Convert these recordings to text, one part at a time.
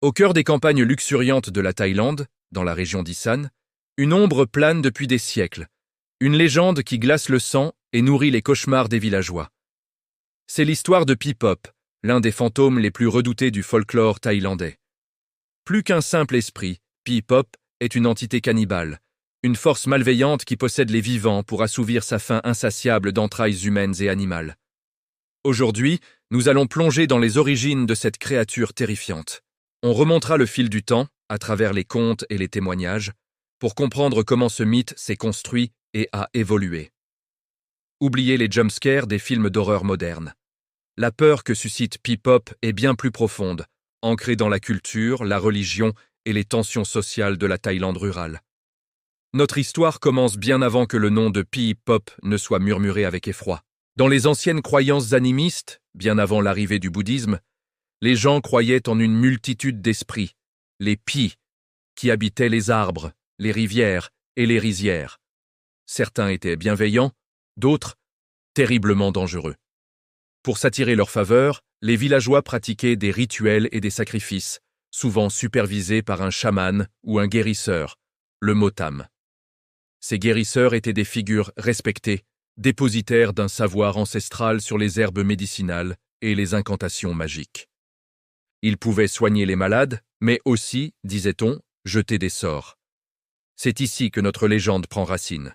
Au cœur des campagnes luxuriantes de la Thaïlande, dans la région d'Isan, une ombre plane depuis des siècles, une légende qui glace le sang et nourrit les cauchemars des villageois. C'est l'histoire de Phi Pop, l'un des fantômes les plus redoutés du folklore thaïlandais. Plus qu'un simple esprit, Phi Pop est une entité cannibale, une force malveillante qui possède les vivants pour assouvir sa faim insatiable d'entrailles humaines et animales. Aujourd'hui, nous allons plonger dans les origines de cette créature terrifiante. On remontera le fil du temps, à travers les contes et les témoignages, pour comprendre comment ce mythe s'est construit et a évolué. Oubliez les jumpscares des films d'horreur modernes. La peur que suscite Phi Pop est bien plus profonde, ancrée dans la culture, la religion et les tensions sociales de la Thaïlande rurale. Notre histoire commence bien avant que le nom de Phi Pop ne soit murmuré avec effroi. Dans les anciennes croyances animistes, bien avant l'arrivée du bouddhisme, les gens croyaient en une multitude d'esprits, les Phi, qui habitaient les arbres, les rivières et les rizières. Certains étaient bienveillants, d'autres terriblement dangereux. Pour s'attirer leur faveur, les villageois pratiquaient des rituels et des sacrifices, souvent supervisés par un chaman ou un guérisseur, le motam. Ces guérisseurs étaient des figures respectées, dépositaires d'un savoir ancestral sur les herbes médicinales et les incantations magiques. Ils pouvaient soigner les malades, mais aussi, disait-on, jeter des sorts. C'est ici que notre légende prend racine.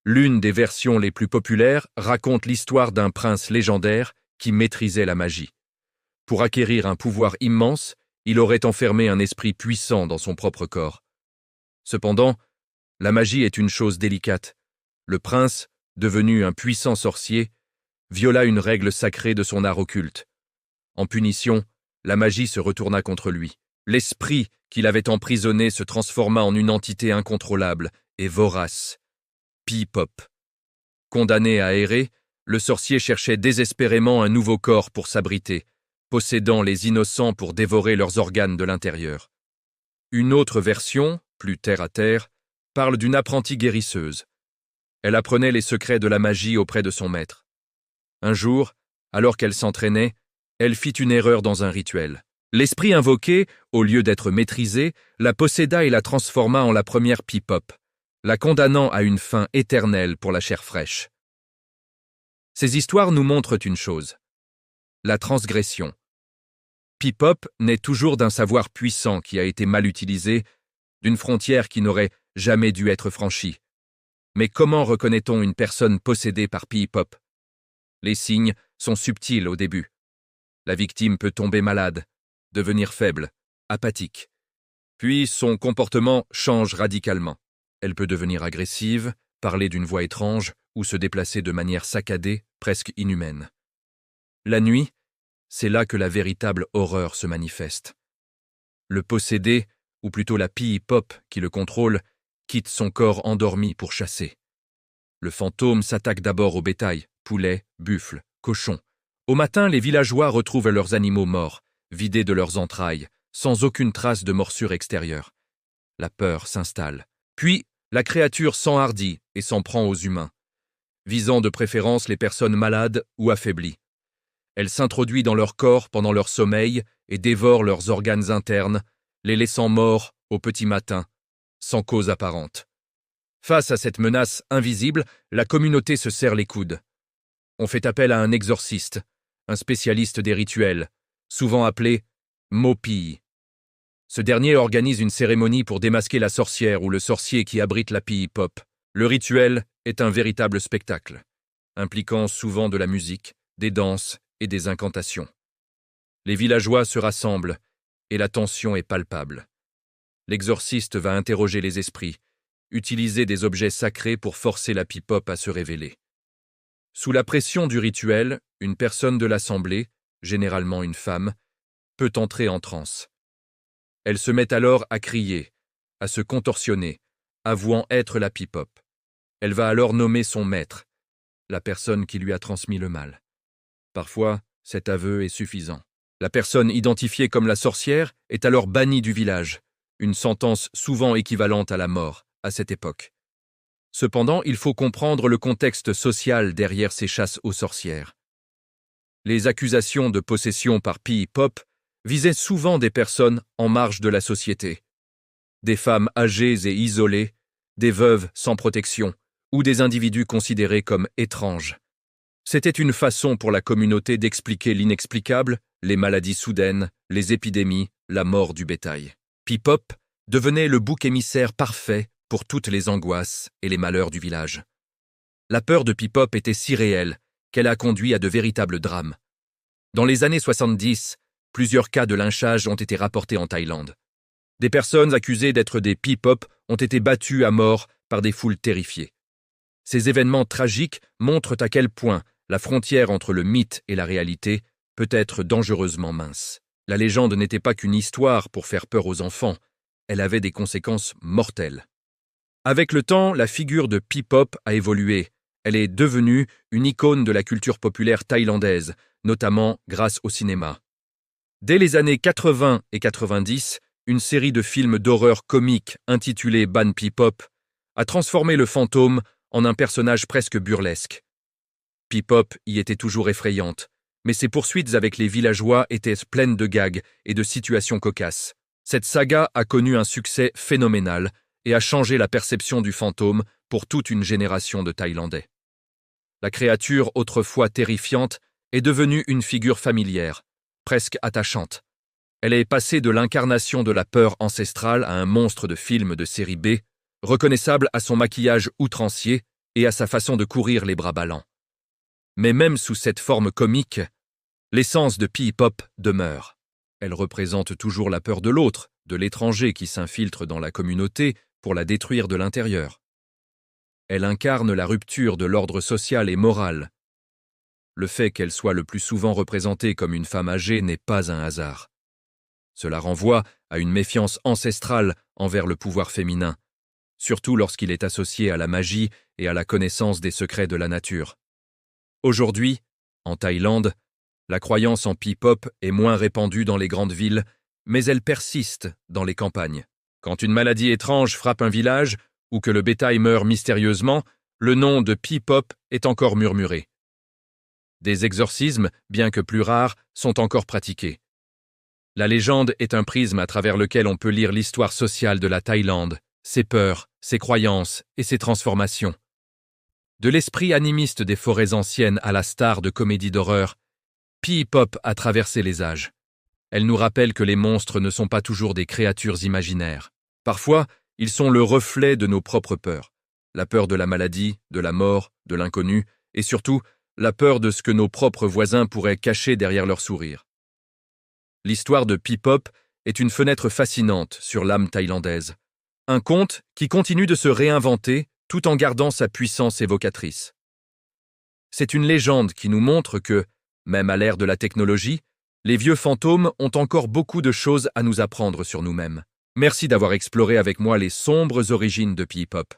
L'une des versions les plus populaires raconte l'histoire d'un prince légendaire qui maîtrisait la magie. Pour acquérir un pouvoir immense, il aurait enfermé un esprit puissant dans son propre corps. Cependant, la magie est une chose délicate. Le prince, devenu un puissant sorcier, viola une règle sacrée de son art occulte. En punition, la magie se retourna contre lui. L'esprit qui l'avait emprisonné se transforma en une entité incontrôlable et vorace. Phi Pop. Condamné à errer, le sorcier cherchait désespérément un nouveau corps pour s'abriter, possédant les innocents pour dévorer leurs organes de l'intérieur. Une autre version, plus terre-à-terre, parle d'une apprentie guérisseuse. Elle apprenait les secrets de la magie auprès de son maître. Un jour, alors qu'elle s'entraînait, elle fit une erreur dans un rituel. L'esprit invoqué, au lieu d'être maîtrisé, la posséda et la transforma en la première Phi Pop, la condamnant à une faim éternelle pour la chair fraîche. Ces histoires nous montrent une chose: la transgression. Phi Pop naît toujours d'un savoir puissant qui a été mal utilisé, d'une frontière qui n'aurait jamais dû être franchie. Mais comment reconnaît-on une personne possédée par Phi Pop? Les signes sont subtils au début. La victime peut tomber malade, devenir faible, apathique. Puis son comportement change radicalement. Elle peut devenir agressive, parler d'une voix étrange ou se déplacer de manière saccadée, presque inhumaine. La nuit, c'est là que la véritable horreur se manifeste. Le possédé, ou plutôt la Phi Pop qui le contrôle, quitte son corps endormi pour chasser. Le fantôme s'attaque d'abord au bétail, poulets, buffles, cochons. Au matin, les villageois retrouvent leurs animaux morts, vidés de leurs entrailles, sans aucune trace de morsure extérieure. La peur s'installe. Puis, la créature s'enhardit et s'en prend aux humains, visant de préférence les personnes malades ou affaiblies. Elle s'introduit dans leur corps pendant leur sommeil et dévore leurs organes internes, les laissant morts au petit matin, sans cause apparente. Face à cette menace invisible, la communauté se serre les coudes. On fait appel à un exorciste, un spécialiste des rituels, souvent appelé Mopi. Ce dernier organise une cérémonie pour démasquer la sorcière ou le sorcier qui abrite la Phi Pop. Le rituel est un véritable spectacle, impliquant souvent de la musique, des danses et des incantations. Les villageois se rassemblent et la tension est palpable. L'exorciste va interroger les esprits, utiliser des objets sacrés pour forcer la Phi Pop à se révéler. Sous la pression du rituel, une personne de l'assemblée, généralement une femme, peut entrer en transe. Elle se met alors à crier, à se contorsionner, avouant être la Phi Pop. Elle va alors nommer son maître, la personne qui lui a transmis le mal. Parfois, cet aveu est suffisant. La personne identifiée comme la sorcière est alors bannie du village, une sentence souvent équivalente à la mort à cette époque. Cependant, il faut comprendre le contexte social derrière ces chasses aux sorcières. Les accusations de possession par Phi Pop visait souvent des personnes en marge de la société. Des femmes âgées et isolées, des veuves sans protection, ou des individus considérés comme étranges. C'était une façon pour la communauté d'expliquer l'inexplicable, les maladies soudaines, les épidémies, la mort du bétail. Pipop devenait le bouc émissaire parfait pour toutes les angoisses et les malheurs du village. La peur de Pipop était si réelle qu'elle a conduit à de véritables drames. Dans les années 70, plusieurs cas de lynchage ont été rapportés en Thaïlande. Des personnes accusées d'être des Pipop ont été battues à mort par des foules terrifiées. Ces événements tragiques montrent à quel point la frontière entre le mythe et la réalité peut être dangereusement mince. La légende n'était pas qu'une histoire pour faire peur aux enfants, elle avait des conséquences mortelles. Avec le temps, la figure de Pipop a évolué. Elle est devenue une icône de la culture populaire thaïlandaise, notamment grâce au cinéma. Dès les années 80 et 90, une série de films d'horreur comique intitulée Ban Pipop a transformé le fantôme en un personnage presque burlesque. Pipop y était toujours effrayante, mais ses poursuites avec les villageois étaient pleines de gags et de situations cocasses. Cette saga a connu un succès phénoménal et a changé la perception du fantôme pour toute une génération de Thaïlandais. La créature autrefois terrifiante est devenue une figure familière, presque attachante. Elle est passée de l'incarnation de la peur ancestrale à un monstre de film de série B, reconnaissable à son maquillage outrancier et à sa façon de courir les bras ballants. Mais même sous cette forme comique, l'essence de Pipop demeure. Elle représente toujours la peur de l'autre, de l'étranger qui s'infiltre dans la communauté pour la détruire de l'intérieur. Elle incarne la rupture de l'ordre social et moral. Le fait qu'elle soit le plus souvent représentée comme une femme âgée n'est pas un hasard. Cela renvoie à une méfiance ancestrale envers le pouvoir féminin, surtout lorsqu'il est associé à la magie et à la connaissance des secrets de la nature. Aujourd'hui, en Thaïlande, la croyance en Pipop est moins répandue dans les grandes villes, mais elle persiste dans les campagnes. Quand une maladie étrange frappe un village ou que le bétail meurt mystérieusement, le nom de Pipop est encore murmuré. Des exorcismes, bien que plus rares, sont encore pratiqués. La légende est un prisme à travers lequel on peut lire l'histoire sociale de la Thaïlande, ses peurs, ses croyances et ses transformations. De l'esprit animiste des forêts anciennes à la star de comédie d'horreur, Pipop a traversé les âges. Elle nous rappelle que les monstres ne sont pas toujours des créatures imaginaires. Parfois, ils sont le reflet de nos propres peurs. La peur de la maladie, de la mort, de l'inconnu, et surtout, la peur de ce que nos propres voisins pourraient cacher derrière leur sourire. L'histoire de Pipop est une fenêtre fascinante sur l'âme thaïlandaise. Un conte qui continue de se réinventer tout en gardant sa puissance évocatrice. C'est une légende qui nous montre que, même à l'ère de la technologie, les vieux fantômes ont encore beaucoup de choses à nous apprendre sur nous-mêmes. Merci d'avoir exploré avec moi les sombres origines de Pipop.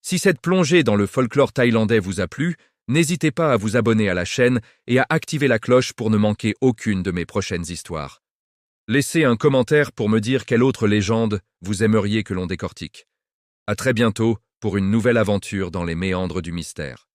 Si cette plongée dans le folklore thaïlandais vous a plu, n'hésitez pas à vous abonner à la chaîne et à activer la cloche pour ne manquer aucune de mes prochaines histoires. Laissez un commentaire pour me dire quelle autre légende vous aimeriez que l'on décortique. À très bientôt pour une nouvelle aventure dans les méandres du mystère.